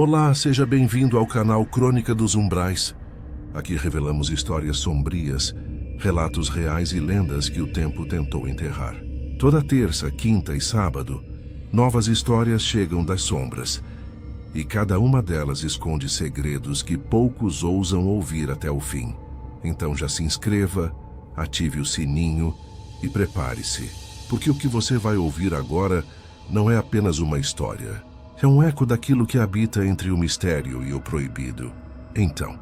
Olá, seja bem-vindo ao canal Crônica dos Umbrais. Aqui revelamos histórias sombrias, relatos reais e lendas que o tempo tentou enterrar. Toda terça, quinta e sábado, novas histórias chegam das sombras. E cada uma delas esconde segredos que poucos ousam ouvir até o fim. Então já se inscreva, ative o sininho e prepare-se, porque o que você vai ouvir agora não é apenas uma história. É um eco daquilo que habita entre o mistério e o proibido. Então,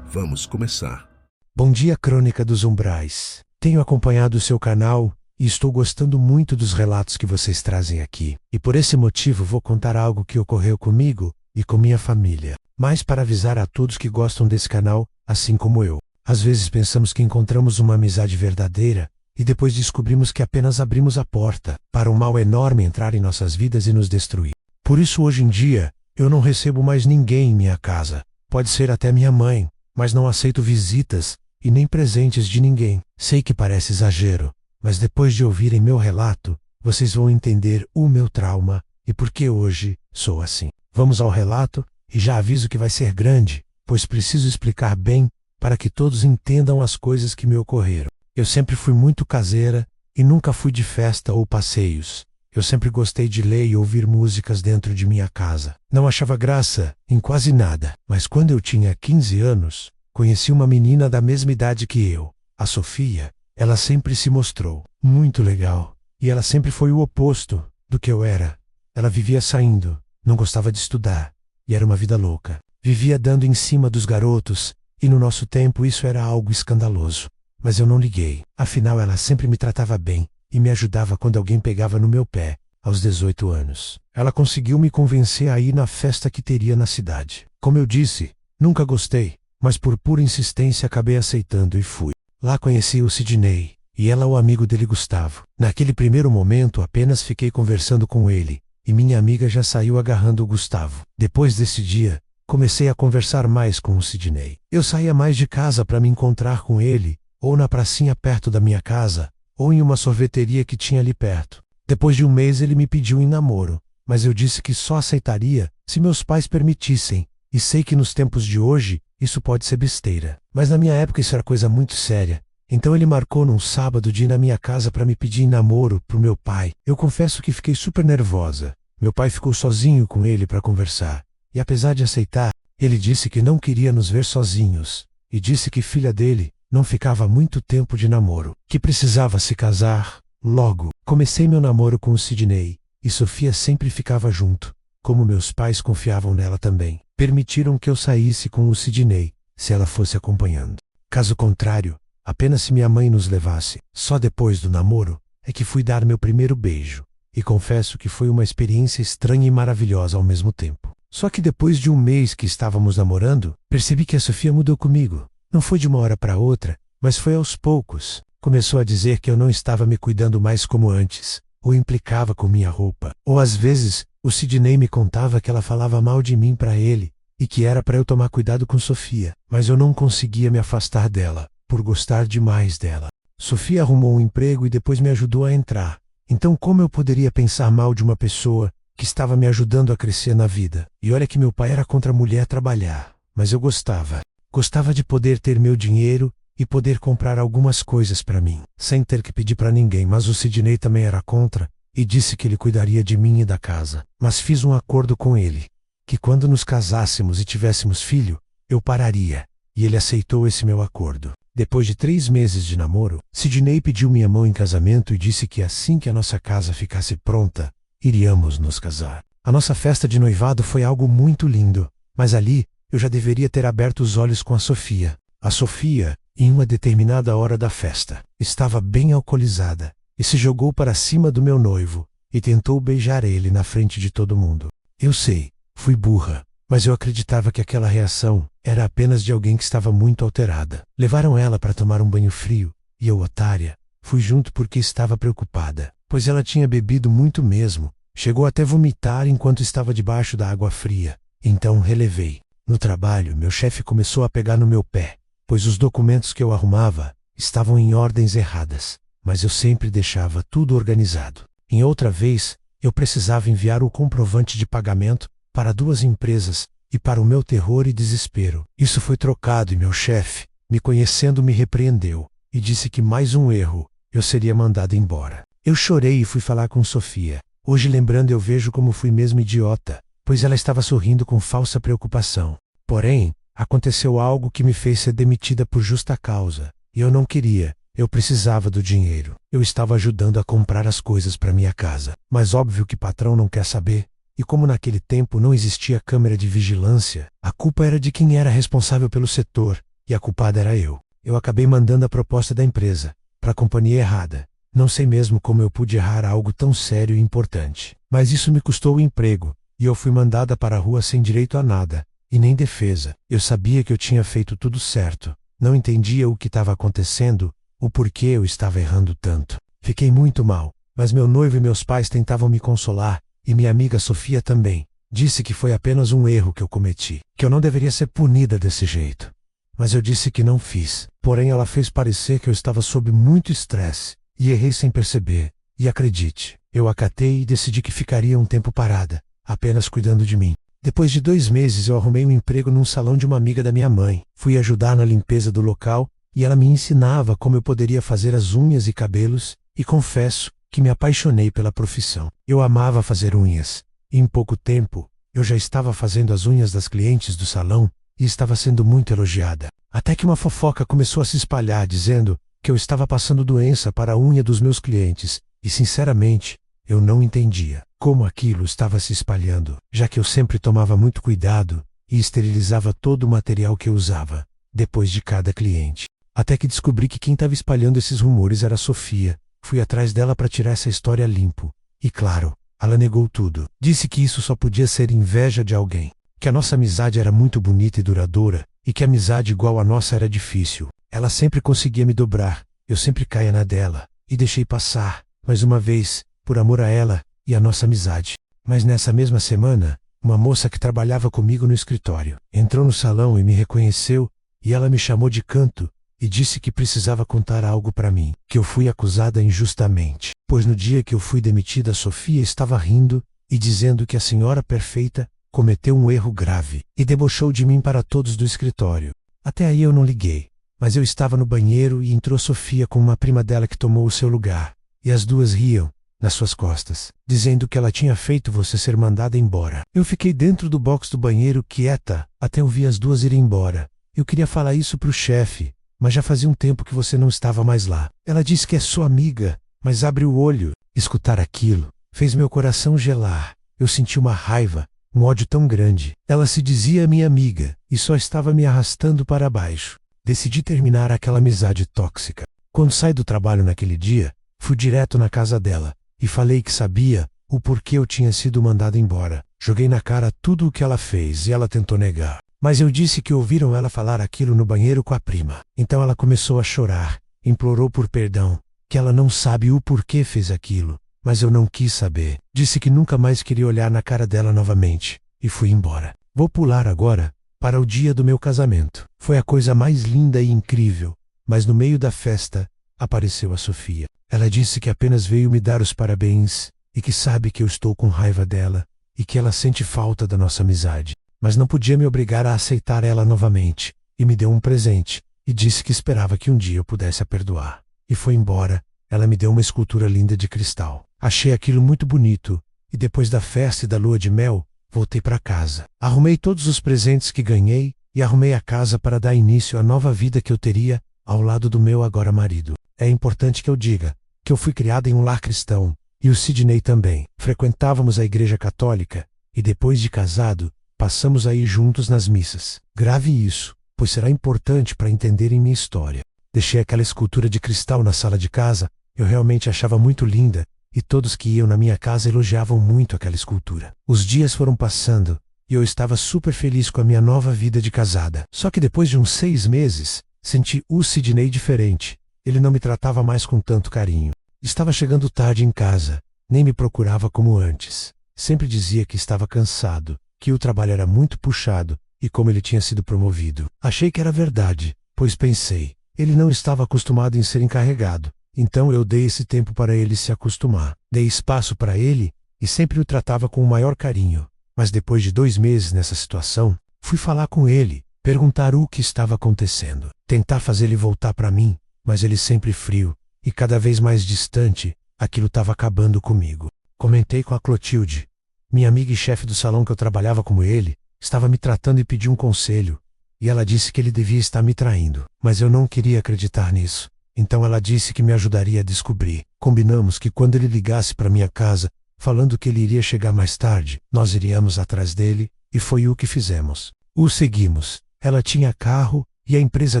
vamos começar. Bom dia, Crônica dos Umbrais. Tenho acompanhado o seu canal e estou gostando muito dos relatos que vocês trazem aqui. E por esse motivo vou contar algo que ocorreu comigo e com minha família. Mas para avisar a todos que gostam desse canal, assim como eu. Às vezes pensamos que encontramos uma amizade verdadeira e depois descobrimos que apenas abrimos a porta para um mal enorme entrar em nossas vidas e nos destruir. Por isso, hoje em dia, eu não recebo mais ninguém em minha casa. Pode ser até minha mãe, mas não aceito visitas e nem presentes de ninguém. Sei que parece exagero, mas depois de ouvirem meu relato, vocês vão entender o meu trauma e por que hoje sou assim. Vamos ao relato e já aviso que vai ser grande, pois preciso explicar bem para que todos entendam as coisas que me ocorreram. Eu sempre fui muito caseira e nunca fui de festa ou passeios. Eu sempre gostei de ler e ouvir músicas dentro de minha casa. Não achava graça em quase nada, mas quando eu tinha 15 anos, conheci uma menina da mesma idade que eu, a Sofia. Ela sempre se mostrou muito legal, e ela sempre foi o oposto do que eu era. Ela vivia saindo, não gostava de estudar, e era uma vida louca. Vivia dando em cima dos garotos, e no nosso tempo isso era algo escandaloso. Mas eu não liguei, afinal ela sempre me tratava bem, e me ajudava quando alguém pegava no meu pé, aos 18 anos. Ela conseguiu me convencer a ir na festa que teria na cidade. Como eu disse, nunca gostei, mas por pura insistência acabei aceitando e fui. Lá conheci o Sidney, e ela o amigo dele Gustavo. Naquele primeiro momento apenas fiquei conversando com ele, e minha amiga já saiu agarrando o Gustavo. Depois desse dia, comecei a conversar mais com o Sidney. Eu saía mais de casa para me encontrar com ele, ou na pracinha perto da minha casa, ou em uma sorveteria que tinha ali perto. Depois de um mês ele me pediu em namoro, mas eu disse que só aceitaria se meus pais permitissem, e sei que nos tempos de hoje isso pode ser besteira. Mas na minha época isso era coisa muito séria. Então ele marcou num sábado de ir na minha casa para me pedir em namoro pro meu pai. Eu confesso que fiquei super nervosa. Meu pai ficou sozinho com ele para conversar, e apesar de aceitar, ele disse que não queria nos ver sozinhos, e disse que filha dele não ficava muito tempo de namoro, que precisava se casar logo. Comecei meu namoro com o Sidney, e Sofia sempre ficava junto, como meus pais confiavam nela também. Permitiram que eu saísse com o Sidney, se ela fosse acompanhando. Caso contrário, apenas se minha mãe nos levasse. Só depois do namoro é que fui dar meu primeiro beijo, e confesso que foi uma experiência estranha e maravilhosa ao mesmo tempo. Só que depois de um mês que estávamos namorando, percebi que a Sofia mudou comigo. Não foi de uma hora para outra, mas foi aos poucos. Começou a dizer que eu não estava me cuidando mais como antes, ou implicava com minha roupa. Ou às vezes, o Sidney me contava que ela falava mal de mim para ele, e que era para eu tomar cuidado com Sofia. Mas eu não conseguia me afastar dela, por gostar demais dela. Sofia arrumou um emprego e depois me ajudou a entrar. Então como eu poderia pensar mal de uma pessoa que estava me ajudando a crescer na vida? E olha que meu pai era contra a mulher trabalhar, mas eu gostava. Gostava de poder ter meu dinheiro e poder comprar algumas coisas para mim, sem ter que pedir para ninguém. Mas o Sidney também era contra e disse que ele cuidaria de mim e da casa. Mas fiz um acordo com ele, que quando nos casássemos e tivéssemos filho, eu pararia, e ele aceitou esse meu acordo. Depois de 3 meses de namoro, Sidney pediu minha mão em casamento e disse que assim que a nossa casa ficasse pronta, iríamos nos casar. A nossa festa de noivado foi algo muito lindo, mas ali eu já deveria ter aberto os olhos com a Sofia. A Sofia, em uma determinada hora da festa, estava bem alcoolizada e se jogou para cima do meu noivo e tentou beijar ele na frente de todo mundo. Eu sei, fui burra, mas eu acreditava que aquela reação era apenas de alguém que estava muito alterada. Levaram ela para tomar um banho frio e eu, otária, fui junto porque estava preocupada, pois ela tinha bebido muito mesmo. Chegou até vomitar enquanto estava debaixo da água fria. Então relevei. No trabalho, meu chefe começou a pegar no meu pé, pois os documentos que eu arrumava estavam em ordens erradas, mas eu sempre deixava tudo organizado. Em outra vez, eu precisava enviar o comprovante de pagamento para 2 empresas e para o meu terror e desespero, isso foi trocado e meu chefe, me conhecendo, me repreendeu e disse que mais um erro, eu seria mandado embora. Eu chorei e fui falar com Sofia. Hoje, lembrando, eu vejo como fui mesmo idiota, pois ela estava sorrindo com falsa preocupação. Porém, aconteceu algo que me fez ser demitida por justa causa, e eu não queria. Eu precisava do dinheiro. Eu estava ajudando a comprar as coisas para minha casa. Mas óbvio que patrão não quer saber. E como naquele tempo não existia câmera de vigilância, a culpa era de quem era responsável pelo setor, e a culpada era eu. Eu acabei mandando a proposta da empresa para a companhia errada. Não sei mesmo como eu pude errar algo tão sério e importante. Mas isso me custou o emprego, e eu fui mandada para a rua sem direito a nada, e nem defesa. Eu sabia que eu tinha feito tudo certo. Não entendia o que estava acontecendo, o porquê eu estava errando tanto. Fiquei muito mal, mas meu noivo e meus pais tentavam me consolar, e minha amiga Sofia também. Disse que foi apenas um erro que eu cometi, que eu não deveria ser punida desse jeito. Mas eu disse que não fiz. Porém, ela fez parecer que eu estava sob muito estresse, e errei sem perceber. E acredite, eu acatei e decidi que ficaria um tempo parada, apenas cuidando de mim. Depois de 2 meses eu arrumei um emprego num salão de uma amiga da minha mãe. Fui ajudar na limpeza do local, e ela me ensinava como eu poderia fazer as unhas e cabelos, e confesso que me apaixonei pela profissão. Eu amava fazer unhas, e em pouco tempo, eu já estava fazendo as unhas das clientes do salão, e estava sendo muito elogiada. Até que uma fofoca começou a se espalhar dizendo que eu estava passando doença para a unha dos meus clientes, e sinceramente, eu não entendia como aquilo estava se espalhando, já que eu sempre tomava muito cuidado e esterilizava todo o material que eu usava, depois de cada cliente. Até que descobri que quem estava espalhando esses rumores era a Sofia. Fui atrás dela para tirar essa história limpo. E claro, ela negou tudo. Disse que isso só podia ser inveja de alguém. Que a nossa amizade era muito bonita e duradoura, e que amizade igual a nossa era difícil. Ela sempre conseguia me dobrar, eu sempre caía na dela, e deixei passar, mais uma vez, por amor a ela e a nossa amizade. Mas nessa mesma semana, uma moça que trabalhava comigo no escritório entrou no salão e me reconheceu, e ela me chamou de canto, e disse que precisava contar algo para mim, que eu fui acusada injustamente, pois no dia que eu fui demitida, a Sofia estava rindo e dizendo que a senhora perfeita cometeu um erro grave, e debochou de mim para todos do escritório. Até aí eu não liguei, mas eu estava no banheiro e entrou Sofia com uma prima dela que tomou o seu lugar, e as duas riam nas suas costas, dizendo que ela tinha feito você ser mandada embora. Eu fiquei dentro do box do banheiro quieta, até ouvir as duas irem embora. Eu queria falar isso pro chefe, mas já fazia um tempo que você não estava mais lá. Ela disse que é sua amiga, mas abre o olho. Escutar aquilo fez meu coração gelar. Eu senti uma raiva, um ódio tão grande. Ela se dizia minha amiga, e só estava me arrastando para baixo. Decidi terminar aquela amizade tóxica. Quando saí do trabalho naquele dia, fui direto na casa dela, e falei que sabia o porquê eu tinha sido mandado embora. Joguei na cara tudo o que ela fez e ela tentou negar. Mas eu disse que ouviram ela falar aquilo no banheiro com a prima. Então ela começou a chorar, implorou por perdão, que ela não sabe o porquê fez aquilo, mas eu não quis saber. Disse que nunca mais queria olhar na cara dela novamente, e fui embora. Vou pular agora para o dia do meu casamento. Foi a coisa mais linda e incrível, mas no meio da festa apareceu a Sofia. Ela disse que apenas veio me dar os parabéns, e que sabe que eu estou com raiva dela, e que ela sente falta da nossa amizade. Mas não podia me obrigar a aceitar ela novamente, e me deu um presente, e disse que esperava que um dia eu pudesse a perdoar. E foi embora. Ela me deu uma escultura linda de cristal. Achei aquilo muito bonito, e depois da festa e da lua de mel, voltei para casa. Arrumei todos os presentes que ganhei, e arrumei a casa para dar início à nova vida que eu teria, ao lado do meu agora marido. É importante que eu diga que eu fui criada em um lar cristão, e o Sidney também. Frequentávamos a igreja católica, e depois de casado, passamos a ir juntos nas missas. Grave isso, pois será importante para entenderem minha história. Deixei aquela escultura de cristal na sala de casa, eu realmente achava muito linda, e todos que iam na minha casa elogiavam muito aquela escultura. Os dias foram passando, e eu estava super feliz com a minha nova vida de casada. Só que depois de uns 6 meses, senti o Sidney diferente. Ele não me tratava mais com tanto carinho. Estava chegando tarde em casa, nem me procurava como antes. Sempre dizia que estava cansado, que o trabalho era muito puxado, e como ele tinha sido promovido. Achei que era verdade, pois pensei, ele não estava acostumado em ser encarregado, então eu dei esse tempo para ele se acostumar. Dei espaço para ele, e sempre o tratava com o maior carinho. Mas depois de 2 meses nessa situação, Fui falar com ele, perguntar o que estava acontecendo, tentar fazer ele voltar para mim, mas ele sempre frio, e cada vez mais distante, aquilo estava acabando comigo. Comentei com a Clotilde, minha amiga e chefe do salão que eu trabalhava como ele, estava me tratando e pediu um conselho, e ela disse que ele devia estar me traindo, mas eu não queria acreditar nisso. Então ela disse que me ajudaria a descobrir. Combinamos que quando ele ligasse para minha casa, falando que ele iria chegar mais tarde, nós iríamos atrás dele, e foi o que fizemos. O seguimos. Ela tinha carro, e a empresa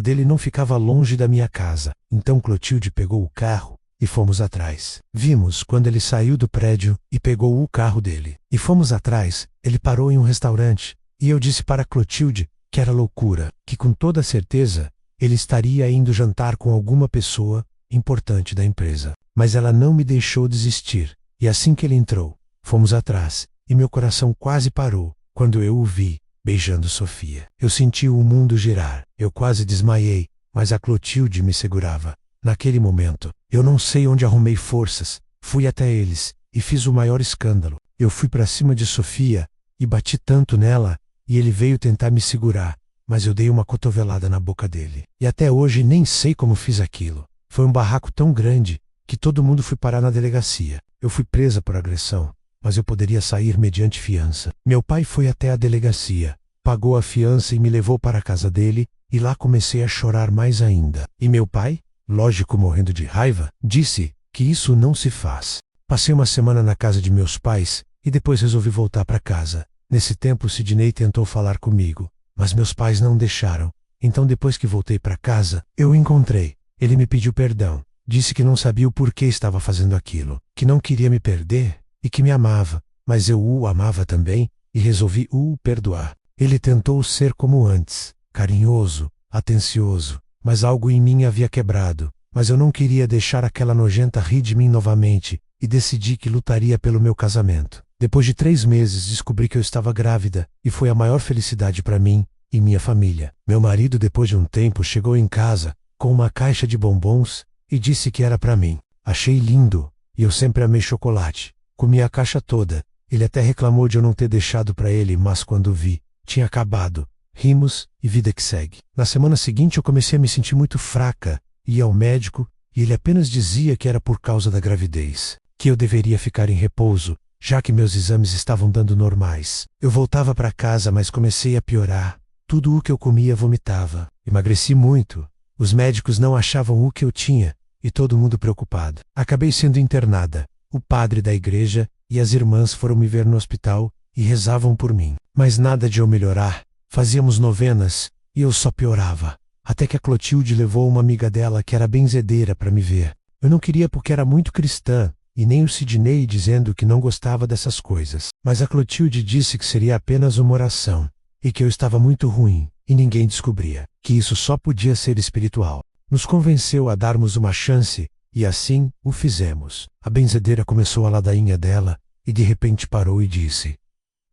dele não ficava longe da minha casa. Então Clotilde pegou o carro, e fomos atrás. Vimos quando ele saiu do prédio, e pegou o carro dele. E fomos atrás, ele parou em um restaurante, e eu disse para Clotilde que era loucura, que com toda certeza, ele estaria indo jantar com alguma pessoa importante da empresa. Mas ela não me deixou desistir, e assim que ele entrou, fomos atrás, e meu coração quase parou, quando eu o vi, beijando Sofia. Eu senti o mundo girar, eu quase desmaiei, mas a Clotilde me segurava. Naquele momento, eu não sei onde arrumei forças, fui até eles, e fiz o maior escândalo. Eu fui para cima de Sofia, e bati tanto nela, e ele veio tentar me segurar, mas eu dei uma cotovelada na boca dele. E até hoje nem sei como fiz aquilo. Foi um barraco tão grande, que todo mundo foi parar na delegacia. Eu fui presa por agressão, mas eu poderia sair mediante fiança. Meu pai foi até a delegacia, pagou a fiança e me levou para a casa dele, e lá comecei a chorar mais ainda. E meu pai, lógico morrendo de raiva, disse que isso não se faz. Passei uma semana na casa de meus pais, e depois resolvi voltar para casa. Nesse tempo Sidney tentou falar comigo, mas meus pais não deixaram. Então depois que voltei para casa, eu o encontrei. Ele me pediu perdão. Disse que não sabia o porquê estava fazendo aquilo, que não queria me perder e que me amava, mas eu o amava também e resolvi o perdoar. Ele tentou ser como antes, carinhoso, atencioso, mas algo em mim havia quebrado. Mas eu não queria deixar aquela nojenta rir de mim novamente e decidi que lutaria pelo meu casamento. Depois de 3 meses descobri que eu estava grávida e foi a maior felicidade para mim e minha família. Meu marido, depois de um tempo, chegou em casa com uma caixa de bombons e disse que era para mim. Achei lindo, e eu sempre amei chocolate. Comi a caixa toda. Ele até reclamou de eu não ter deixado para ele, mas quando vi, tinha acabado. Rimos e vida que segue. Na semana seguinte eu comecei a me sentir muito fraca, ia ao médico e ele apenas dizia que era por causa da gravidez, que eu deveria ficar em repouso, já que meus exames estavam dando normais. Eu voltava para casa, mas comecei a piorar. Tudo o que eu comia vomitava. Emagreci muito. Os médicos não achavam o que eu tinha, e todo mundo preocupado. Acabei sendo internada. O padre da igreja e as irmãs foram me ver no hospital e rezavam por mim. Mas nada de eu melhorar. Fazíamos novenas, e eu só piorava. Até que a Clotilde levou uma amiga dela que era benzedeira para me ver. Eu não queria porque era muito cristã, e nem o Sidney dizendo que não gostava dessas coisas. Mas a Clotilde disse que seria apenas uma oração, e que eu estava muito ruim, e ninguém descobria, que isso só podia ser espiritual. Nos convenceu a darmos uma chance, e assim o fizemos. A benzedeira começou a ladainha dela, e de repente parou e disse: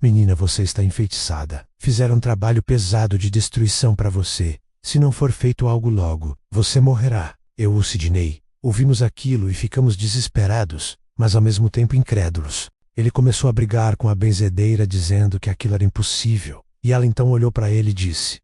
"Menina, você está enfeitiçada. Fizeram um trabalho pesado de destruição para você. Se não for feito algo logo, você morrerá." Eu e o Sidney ouvimos aquilo e ficamos desesperados, mas ao mesmo tempo incrédulos. Ele começou a brigar com a benzedeira dizendo que aquilo era impossível. E ela então olhou para ele e disse: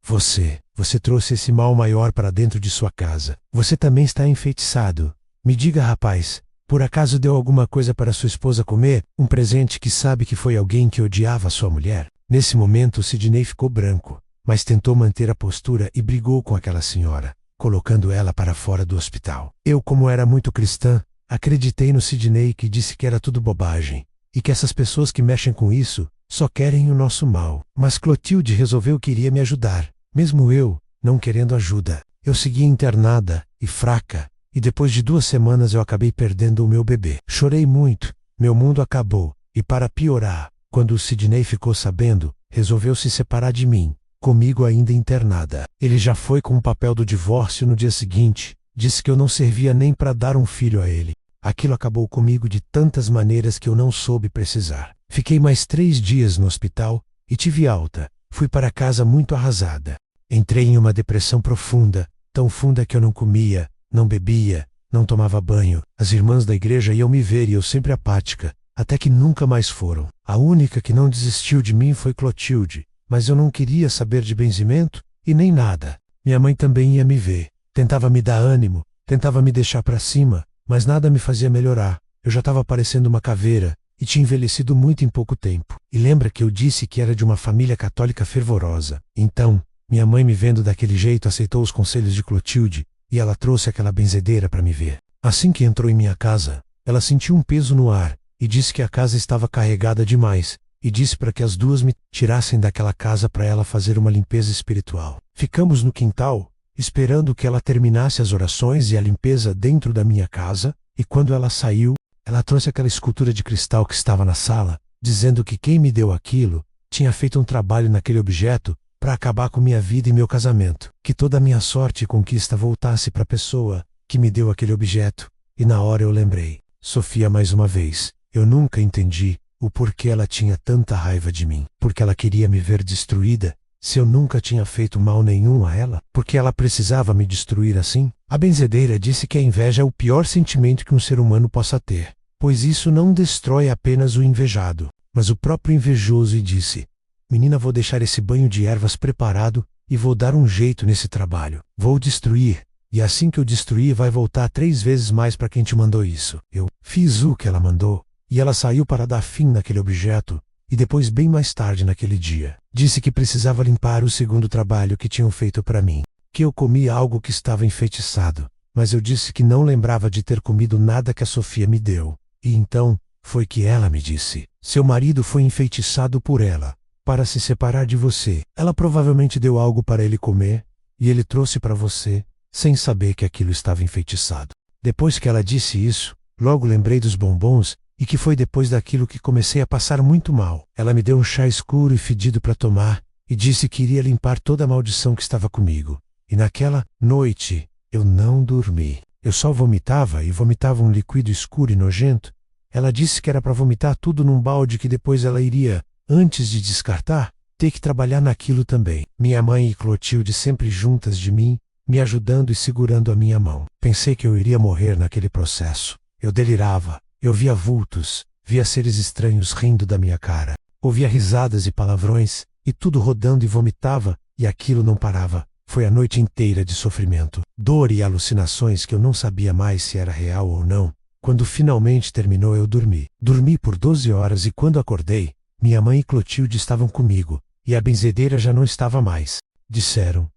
Você trouxe esse mal maior para dentro de sua casa. Você também está enfeitiçado. Me diga, rapaz, por acaso deu alguma coisa para sua esposa comer? Um presente que sabe que foi alguém que odiava sua mulher?" Nesse momento, Sidney ficou branco, mas tentou manter a postura e brigou com aquela senhora, colocando ela para fora do hospital. Eu, como era muito cristã, acreditei no Sidney, que disse que era tudo bobagem, e que essas pessoas que mexem com isso só querem o nosso mal. Mas Clotilde resolveu que iria me ajudar, mesmo eu não querendo ajuda. Eu segui internada e fraca, e depois de 2 semanas eu acabei perdendo o meu bebê. Chorei muito, meu mundo acabou, e para piorar, quando o Sidney ficou sabendo, resolveu se separar de mim, comigo ainda internada. Ele já foi com o papel do divórcio no dia seguinte, disse que eu não servia nem para dar um filho a ele. Aquilo acabou comigo de tantas maneiras que eu não soube precisar. Fiquei mais 3 dias no hospital e tive alta. Fui para casa muito arrasada. Entrei em uma depressão profunda, tão funda que eu não comia, não bebia, não tomava banho. As irmãs da igreja iam me ver e eu sempre apática, até que nunca mais foram. A única que não desistiu de mim foi Clotilde, mas eu não queria saber de benzimento e nem nada. Minha mãe também ia me ver, tentava me dar ânimo, tentava me deixar pra cima, mas nada me fazia melhorar. Eu já estava parecendo uma caveira e tinha envelhecido muito em pouco tempo. E lembra que eu disse que era de uma família católica fervorosa? Então, minha mãe, me vendo daquele jeito, aceitou os conselhos de Clotilde e ela trouxe aquela benzedeira para me ver. Assim que entrou em minha casa, ela sentiu um peso no ar e disse que a casa estava carregada demais e disse para que as duas me tirassem daquela casa para ela fazer uma limpeza espiritual. Ficamos no quintal, esperando que ela terminasse as orações e a limpeza dentro da minha casa, e quando ela saiu, ela trouxe aquela escultura de cristal que estava na sala, dizendo que quem me deu aquilo tinha feito um trabalho naquele objeto para acabar com minha vida e meu casamento, que toda a minha sorte e conquista voltasse para a pessoa que me deu aquele objeto. E na hora eu lembrei, Sofia, mais uma vez, eu nunca entendi o porquê ela tinha tanta raiva de mim, porque ela queria me ver destruída, se eu nunca tinha feito mal nenhum a ela, porque ela precisava me destruir assim? A benzedeira disse que a inveja é o pior sentimento que um ser humano possa ter, pois isso não destrói apenas o invejado, mas o próprio invejoso, e disse: menina, vou deixar esse banho de ervas preparado e vou dar um jeito nesse trabalho. Vou destruir, e assim que eu destruir vai voltar 3 vezes mais para quem te mandou isso. Eu fiz o que ela mandou, e ela saiu para dar fim naquele objeto, e depois, bem mais tarde naquele dia, disse que precisava limpar o segundo trabalho que tinham feito para mim, que eu comi algo que estava enfeitiçado, mas eu disse que não lembrava de ter comido nada que a Sofia me deu. E então, foi que ela me disse: seu marido foi enfeitiçado por ela, para se separar de você. Ela provavelmente deu algo para ele comer, e ele trouxe para você, sem saber que aquilo estava enfeitiçado. Depois que ela disse isso, logo lembrei dos bombons, e que foi depois daquilo que comecei a passar muito mal. Ela me deu um chá escuro e fedido para tomar, e disse que iria limpar toda a maldição que estava comigo. E naquela noite, eu não dormi. Eu só vomitava, e vomitava um líquido escuro e nojento. Ela disse que era para vomitar tudo num balde que depois ela iria, antes de descartar, ter que trabalhar naquilo também. Minha mãe e Clotilde sempre juntas de mim, me ajudando e segurando a minha mão. Pensei que eu iria morrer naquele processo. Eu delirava. Eu via vultos, via seres estranhos rindo da minha cara. Ouvia risadas e palavrões, e tudo rodando e vomitava, e aquilo não parava. Foi a noite inteira de sofrimento, dor e alucinações que eu não sabia mais se era real ou não. Quando finalmente terminou, eu dormi. Dormi por 12 horas e quando acordei, minha mãe e Clotilde estavam comigo, e a benzedeira já não estava mais. Disseram: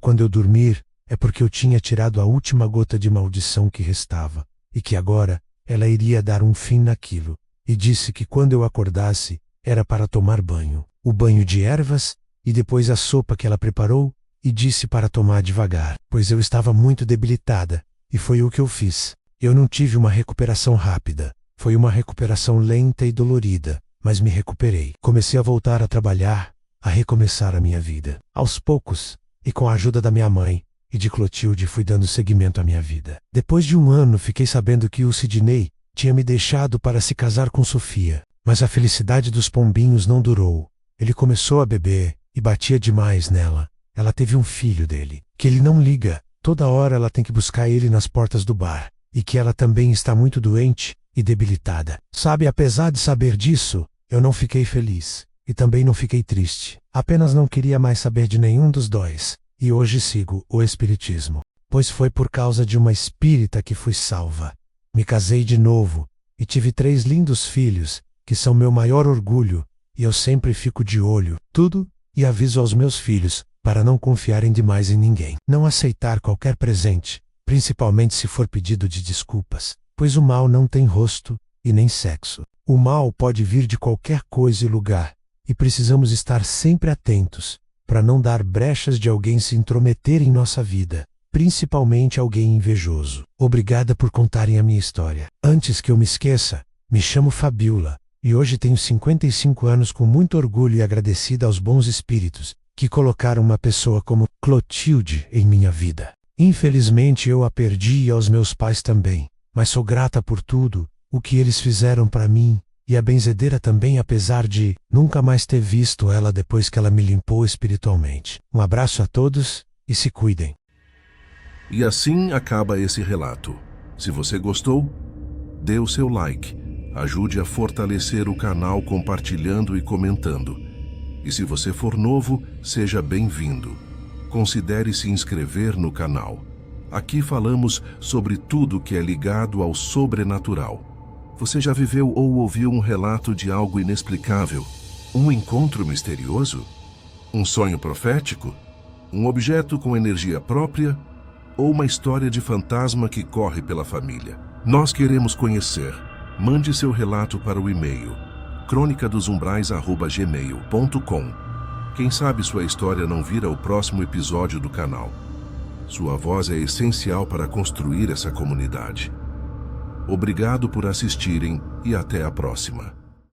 quando eu dormir, é porque eu tinha tirado a última gota de maldição que restava, e que agora ela iria dar um fim naquilo, e disse que quando eu acordasse, era para tomar banho, o banho de ervas, e depois a sopa que ela preparou, e disse para tomar devagar, pois eu estava muito debilitada, e foi o que eu fiz. Eu não tive uma recuperação rápida, foi uma recuperação lenta e dolorida, mas me recuperei. Comecei a voltar a trabalhar, a recomeçar a minha vida. Aos poucos, e com a ajuda da minha mãe e de Clotilde, fui dando seguimento à minha vida. Depois de 1 ano, fiquei sabendo que o Sidney tinha me deixado para se casar com Sofia, mas a felicidade dos pombinhos não durou. Ele começou a beber e batia demais nela. Ela teve um filho dele, que ele não liga, toda hora ela tem que buscar ele nas portas do bar, e que ela também está muito doente e debilitada. Sabe, apesar de saber disso, eu não fiquei feliz, e também não fiquei triste. Apenas não queria mais saber de nenhum dos dois. E hoje sigo o espiritismo, pois foi por causa de uma espírita que fui salva. Me casei de novo, e tive 3 lindos filhos, que são meu maior orgulho, e eu sempre fico de olho, tudo, e aviso aos meus filhos, para não confiarem demais em ninguém. Não aceitar qualquer presente, principalmente se for pedido de desculpas, pois o mal não tem rosto, e nem sexo. O mal pode vir de qualquer coisa e lugar, e precisamos estar sempre atentos, para não dar brechas de alguém se intrometer em nossa vida, principalmente alguém invejoso. Obrigada por contarem a minha história. Antes que eu me esqueça, me chamo Fabiola, e hoje tenho 55 anos, com muito orgulho e agradecida aos bons espíritos, que colocaram uma pessoa como Clotilde em minha vida. Infelizmente eu a perdi, e aos meus pais também, mas sou grata por tudo o que eles fizeram para mim, e a benzedeira também, apesar de nunca mais ter visto ela depois que ela me limpou espiritualmente. Um abraço a todos e se cuidem. E assim acaba esse relato. Se você gostou, dê o seu like, ajude a fortalecer o canal compartilhando e comentando. E se você for novo, seja bem-vindo. Considere se inscrever no canal. Aqui falamos sobre tudo que é ligado ao sobrenatural. Você já viveu ou ouviu um relato de algo inexplicável? Um encontro misterioso? Um sonho profético? Um objeto com energia própria? Ou uma história de fantasma que corre pela família? Nós queremos conhecer. Mande seu relato para o e-mail cronicadosumbraes@gmail.com. Quem sabe sua história não vira o próximo episódio do canal. Sua voz é essencial para construir essa comunidade. Obrigado por assistirem e até a próxima.